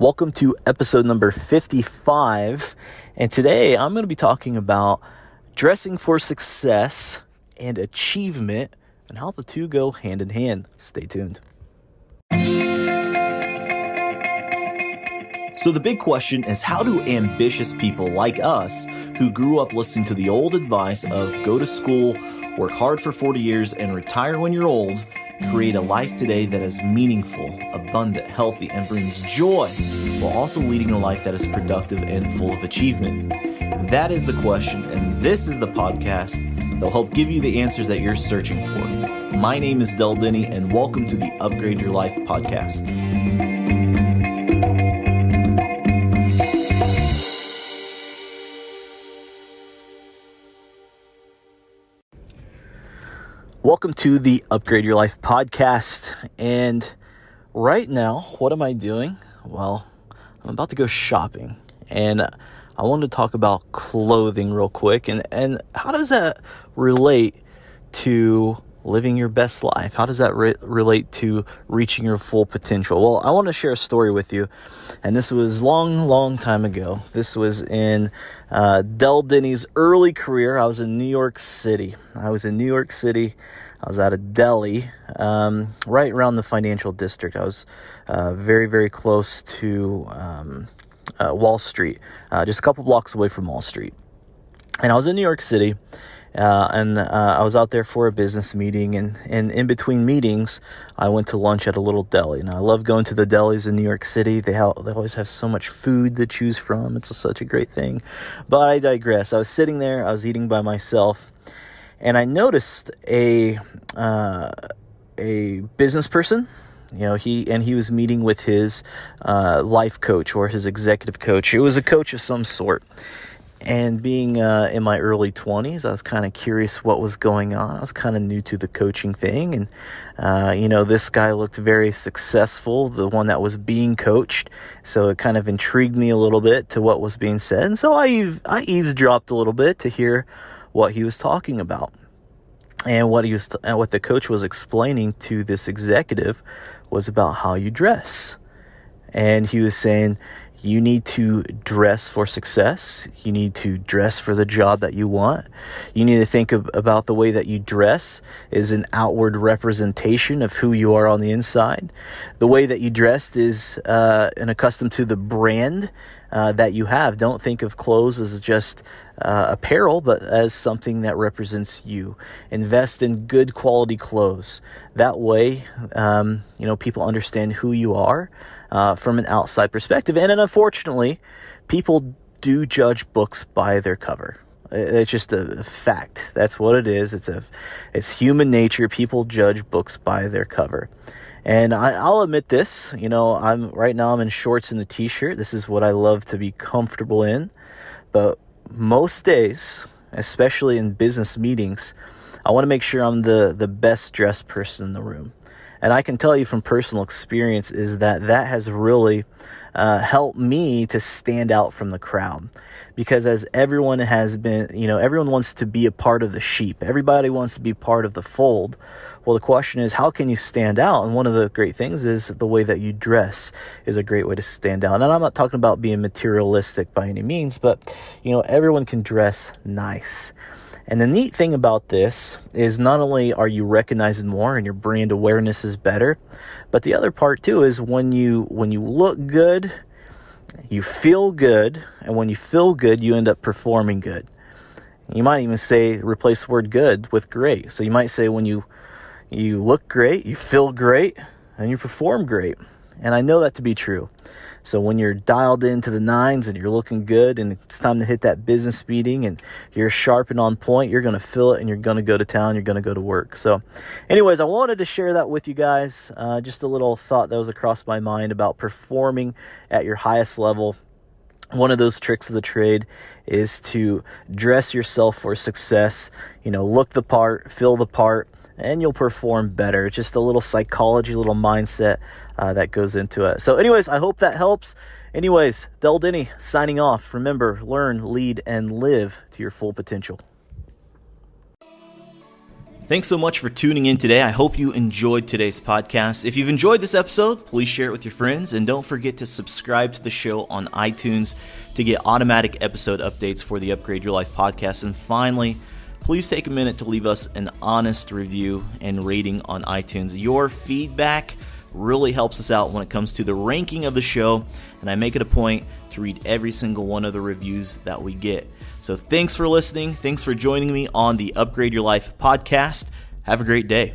Welcome to episode number 55, and today I'm going to be talking about dressing for success and achievement and how the two go hand in hand. Stay tuned. So the big question is, how do ambitious people like us who grew up listening to the old advice of go to school, work hard for 40 years, and retire when you're old, create a life today that is meaningful, abundant, healthy, and brings joy, while also leading a life that is productive and full of achievement? That is the question, and this is the podcast that will help give you the answers that you're searching for. My name is Del Denny, and welcome to the Upgrade Your Life podcast. Welcome to the Upgrade Your Life podcast, and right now, what am I doing? Well, I'm about to go shopping, and I wanted to talk about clothing real quick, and how does that relate to living your best life? How does that relate to reaching your full potential? Well, I want to share a story with you, and this was long time ago. This was in Del Denny's early career. I was in New York City. I was at a deli right around the financial district. I was very close to Wall Street, just a couple blocks away from Wall Street. And I was in New York City, and I was out there for a business meeting, and in between meetings, I went to lunch at a little deli. And I love going to the delis in New York City. They always have so much food to choose from. It's such a great thing. But I digress. I was sitting there, I was eating by myself, and I noticed a business person. He was meeting with his life coach or his executive coach. It was a coach of some sort. And being in my early 20s, I was kind of curious what was going on. I was kind of new to the coaching thing. And, this guy looked very successful, the one that was being coached. So it kind of intrigued me a little bit to what was being said. And so I eavesdropped a little bit to hear what he was talking about. And what the coach was explaining to this executive was about how you dress. And he was saying, you need to dress for success. You need to dress for the job that you want. You need to think about the way that you dress is an outward representation of who you are on the inside. The way that you dressed is accustomed to the brand that you have. Don't think of clothes as just apparel, but as something that represents you. Invest in good quality clothes. That way, people understand who you are from an outside perspective. And unfortunately, people do judge books by their cover. It's just a fact. That's what it is. It's human nature. People judge books by their cover. And I'll admit this, I'm in shorts and a t-shirt. This is what I love to be comfortable in. But most days, especially in business meetings, I want to make sure I'm the best dressed person in the room. And I can tell you from personal experience is that has really helped me to stand out from the crowd. Because as everyone has been, everyone wants to be a part of the sheep. Everybody wants to be part of the fold. Well, the question is, how can you stand out? And one of the great things is the way that you dress is a great way to stand out. And I'm not talking about being materialistic by any means, but, everyone can dress nice. And the neat thing about this is not only are you recognized more and your brand awareness is better, but the other part too is when you look good, you feel good, and when you feel good, you end up performing good. You might even replace the word good with great. So you might say when you look great, you feel great, and you perform great. And I know that to be true. So when you're dialed into the nines and you're looking good and it's time to hit that business meeting and you're sharp and on point, you're going to feel it and you're going to go to town, you're going to go to work. So anyways, I wanted to share that with you guys. Just a little thought that was across my mind about performing at your highest level. One of those tricks of the trade is to dress yourself for success, look the part, feel the part, and you'll perform better. Just a little psychology, a little mindset that goes into it. So anyways, I hope that helps. Anyways, Del Denny signing off. Remember, learn, lead, and live to your full potential. Thanks so much for tuning in today. I hope you enjoyed today's podcast. If you've enjoyed this episode, please share it with your friends, and don't forget to subscribe to the show on iTunes to get automatic episode updates for the Upgrade Your Life podcast. And finally, please take a minute to leave us an honest review and rating on iTunes. Your feedback really helps us out when it comes to the ranking of the show, and I make it a point to read every single one of the reviews that we get. So thanks for listening. Thanks for joining me on the Upgrade Your Life podcast. Have a great day.